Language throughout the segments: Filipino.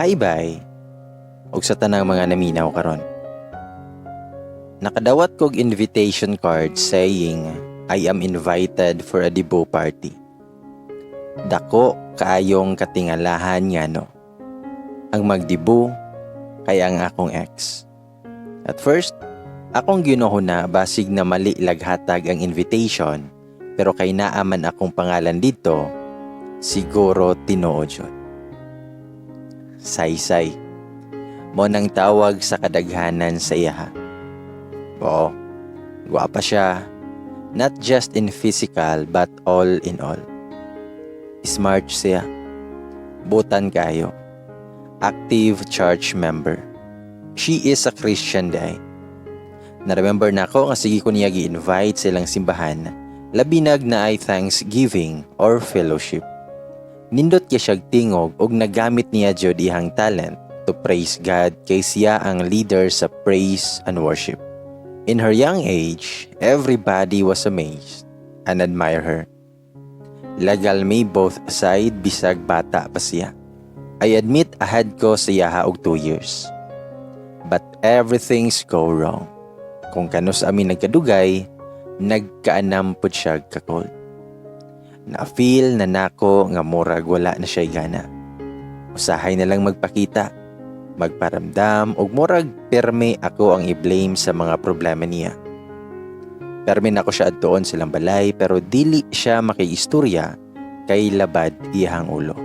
Bye-bye. Og sa tanang mga naminaw karon. Nakadawat kog invitation card saying I am invited for a debut party. Dako kaayong katingalahan nga no. Ang magdibu kay ang akong ex. At first, akong ginuhuna basig na mali laghatag ang invitation pero kay naaman akong pangalan dito, siguro tinuod yun. Say-say. Mo nang tawag sa kadaghanan sa iya. Oo, guwapa siya. Not just in physical but all in all. Smart siya. Butan kayo. Active church member. She is a Christian day. Na-remember na ako nga sige ko niya gi-invite silang simbahan. Labinag na ay thanksgiving or fellowship. Nindot kya siyag tingog og nagamit niya jud ihang talent to praise God kay siya ang leader sa praise and worship. In her young age, everybody was amazed and admired her. Lagal may both side bisag bata pa siya. I admit ahead ko siya og 2 years. But everything's go wrong. Kung kanus amin nagkadugay, nagkaanampod siya ka-cold. Na-feel na nako nga murag wala na siya gana. Usahay na lang magpakita, magparamdam, ug murag perme ako ang i-blame sa mga problema niya. Perme na ako siya adtoon silang balay pero dili siya makiistorya kay labad iyahang ulo.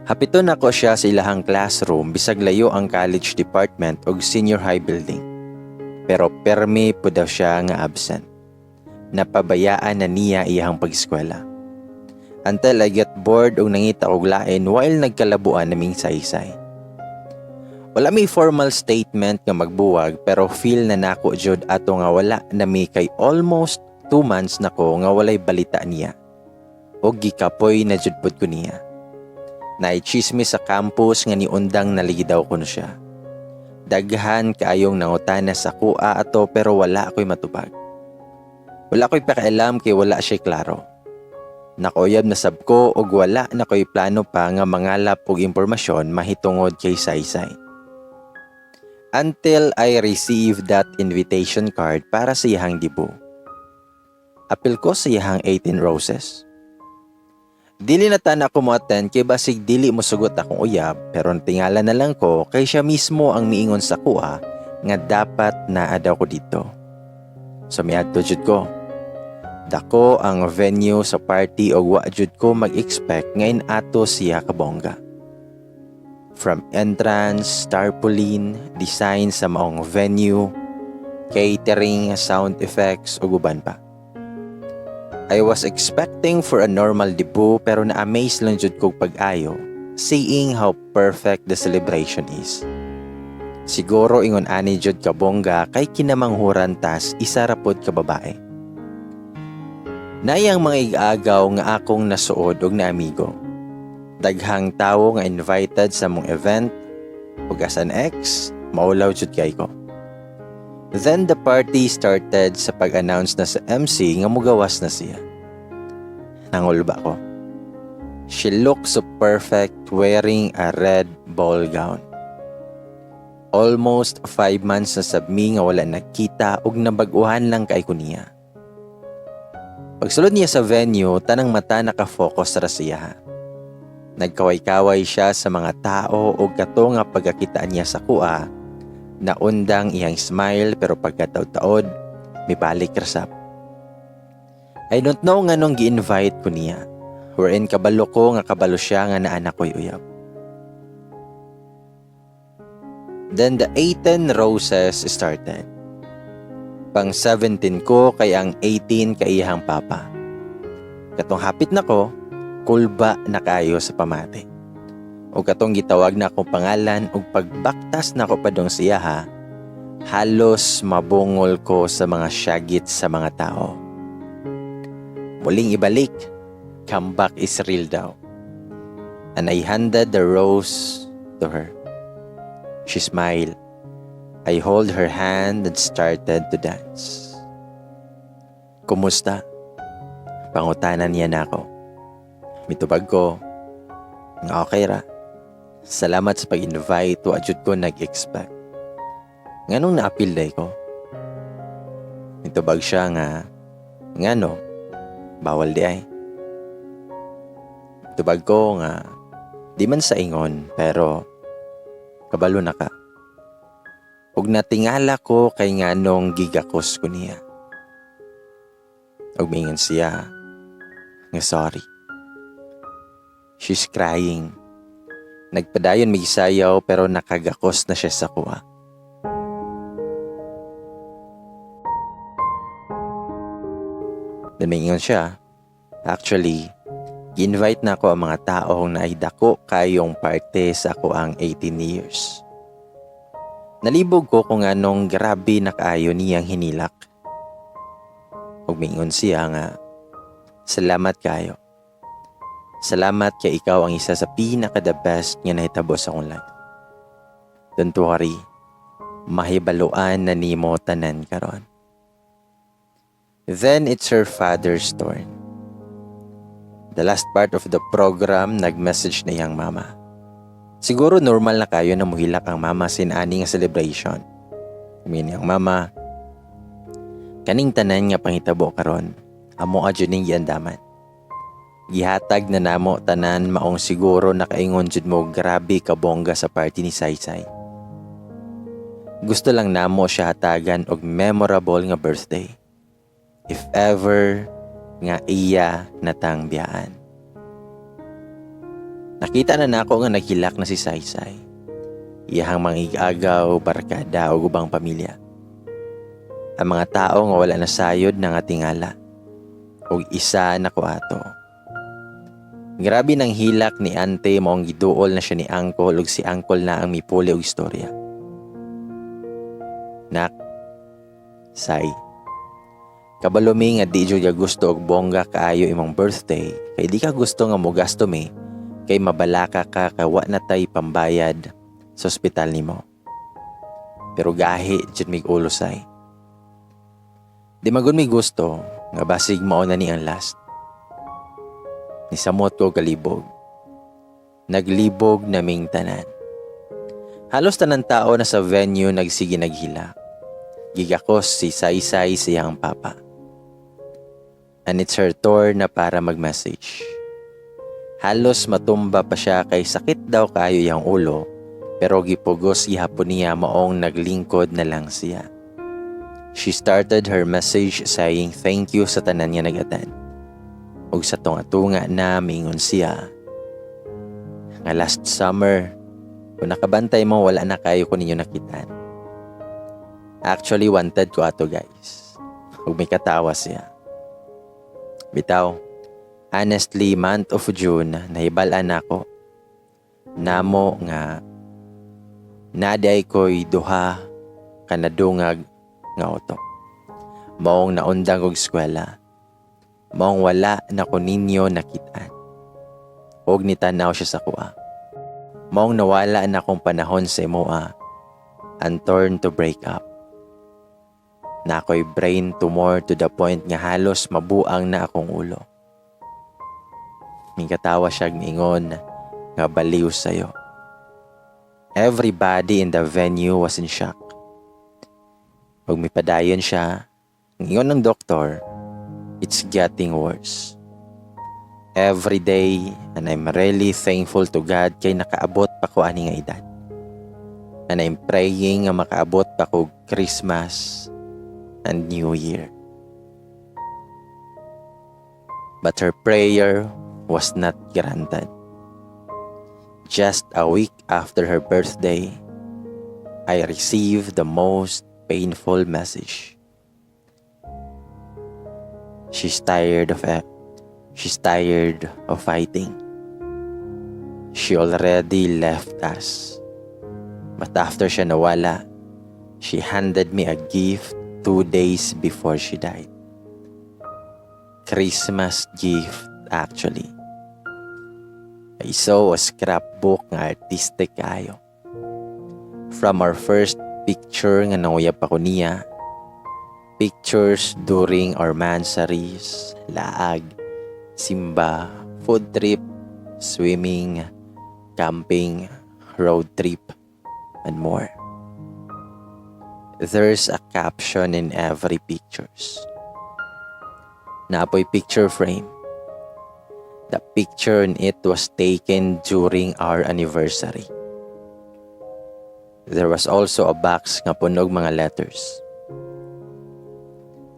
Hapiton ako siya sa ilahang classroom bisag layo ang college department ug senior high building. Pero perme po daw siya nga absent. Napabayaan na niya iyahang pag-eskwela. Until I get bored og nangita og lain while nagkalabuan naming saysay. Wala may formal statement nga magbuwag pero feel na nako jud ato nga wala na may kay almost 2 months nako nga walay balita niya. Og gikapoy na jud pud ko niya. Naichismis sa campus nga niundang naligi daw ko siya. Daghan kaayong nangutana sa kuha ato pero wala ako'y matubag. Wala ako'y pakialam kay wala siya klaro. Nakoyab na sab ko og wala na ko'y plano pa nga mangalap og impormasyon mahitungod kay Saysay. Until I received that invitation card para sa iyahang dibu. Apil ko sa iyahang 18 roses. Dili na tan ako mo-attend kay basig dili mo sugot akong uyab pero tingala na lang ko kay siya mismo ang miingon sa kuha nga dapat naa daw ko dito. So miadto jud ko. Dako ang venue sa party o wa jud ko mag-expect ngayon ato siya kabongga. From entrance, tarpaulin, design sa maong venue, catering, sound effects o guban pa. I was expecting for a normal debut pero na-amaze lang jud kog pag-ayo seeing how perfect the celebration is. Siguro ingon ani jud ka bongga kay kinamanghuran tas isa ra pod ka babae. Nayang mga igagaw nga akong nasuod og na amigo. Daghang tawo nga invited sa mong event ug as an ex, maulaw jud kay ko. Then the party started sa pag-announce na sa MC nga mugawas na siya. Nangulba ko. She looked so perfect wearing a red ball gown. Almost 5 months na sabmi nga wala nakita ug nabag-uhan lang kay ko niya. Pagsulod niya sa venue, tanang mata nakafocus ra siya. Nagkaway-kaway siya sa mga tao ug kato nga pagkakitaan niya sa kuha, naundang iyang smile pero pagkataod-taod, mibalik rasap. I don't know nga nung gi-invite ko niya, wherein kabalo ko nga kabalo siya nga naanak ko'y uyab. Then the 18 roses started. Pang 17 ko kay ang 18 kay iyang papa. Katong hapit na ko, kulba na kayo sa pamati. O katong gitawag na akong pangalan ug pagbaktas na ko padong siya ha, halos mabungol ko sa mga syagit sa mga tao. Muling ibalik, comeback is real daw. And I handed the rose to her. She smiled. I hold her hand and started to dance. Kumusta? Pangutanan niya na ako. Mitubag ko. Nga okay ra. Salamat sa pag-invite o adjud ko nag-expect. Nganong naapil day ko? Itubag siya nga, ngano, bawal di ay. Itubag ko nga, di man sa ingon, pero kabalo na ka. Ug natingala ko kay nganong gigakos ko niya. Ug mingon siya, nga sorry. She's crying. Nagpadayon migisayaw pero nakagakos na siya sa kuha. Namingon siya. Actually, Giinvite na ako ang mga taong naidako kayong parte sa ako ang 18 years. Nalibog ko kung anong grabe na kaayo niyang hinilak. Mingon siya nga, salamat kayo. Salamat kay ikaw ang isa sa pinaka-the best nga nahitabo sa akong life. Don't worry, mahibaluan na nimo tanan karon. Then it's her father's turn. The last part of the program, nag-message na yang mama. Siguro normal na kayo na muhilak ang mama sinani nga celebration. Yang mama, kaning tanan nga pangitabo karon, amo adyo ning giandaman. Gihatag na namo tanan maong siguro nakaingon jud mo grabe ka bongga sa party ni Saysay. Gusto lang namo siya hatagan og memorable nga birthday. If ever nga iya natang biyaan. Nakita na nako nga naghilak na si Saysay. Iyahang mangig-agaw, barkada o ubang pamilya. Ang mga tao nga wala na sayod na nga tingala. O isa na ko ato. Grabe nang hilak ni ante maong giduol na siya ni uncle ug si uncle na ang mipuli og istorya. Nak, Say, kabalumi nga di jud ka gusto og bongga kaayo imong birthday kay di ka gusto nga mogasto mi kay mabalaka ka kawa na tay pambayad sa ospital nimo. Pero gahi jud mig ulo say. Di magun mi gusto nga basig mao na ni ang last. Nisamot ko kalibog. Naglibog naming tanan. Halos tanan tao na sa venue nagsige naghila. Gigakos si Saysay siyang papa. And it's her turn na para mag-message. Halos matumba pa siya kay sakit daw kayo yang ulo, pero gipugos gihapon niya maong naglingkod na lang siya. She started her message saying thank you sa tanan niya nag-attend. Ug sa tunga-tunga na mingon siya, nga last summer, kung nakabantay mo wala na kayo ko ninyo nakitan. Actually wanted ko ato guys. Ug may katawa siya. Bitaw, honestly, month of June, nahibalan ako. Namo nga, naday ko'y duha kanadungag nga auto. Maong naundang og eskwela. Maong wala na ko ninyo nakitaan. Og nitanaw siya sa kuha. Maong nawala na kong panahon sa imoa. And turn to break up. Na ako'y brain tumor to the point nga halos mabuang na akong ulo. May katawa siya ingon nga baliw sayo. Everybody in the venue was in shock. Pag may padayon siya, ingon ng doktor, it's getting worse. Every day, and I'm really thankful to God kay nakaabot pa ko ani nga edad. And I'm praying nga makaabot pa ko Christmas and New Year. But her prayer was not granted. Just a week after her birthday, I received the most painful message. She's tired of it. She's tired of fighting. She already left us. But after siya nawala, she handed me a gift 2 days before she died. Christmas gift, actually. I saw a scrapbook nga artistic kayo. From our first picture nga nanguyap ako niya, pictures during our mansaries, laag, simba, food trip, swimming, camping, road trip, and more. There's a caption in every pictures. Napoy picture frame. The picture in it was taken during our anniversary. There was also a box nga punog mga letters.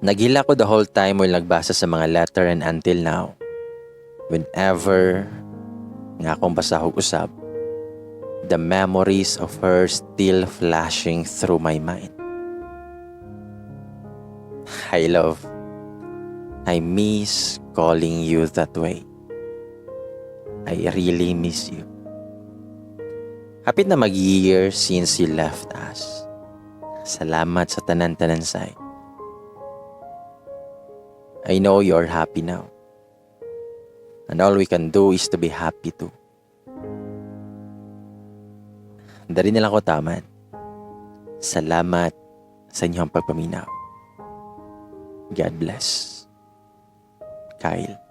Naghila ko the whole time while nagbasa sa mga letter, and until now, whenever nga akong basahog usab, the memories of her still flashing through my mind. Hi love, I miss calling you that way. I really miss you. Hapit na mag-year since you left us. Salamat sa tanan-tanan say. I know you're happy now. And all we can do is to be happy too. Dari nilang ko taman. Salamat sa inyong pagpaminaw. God bless. Kyle.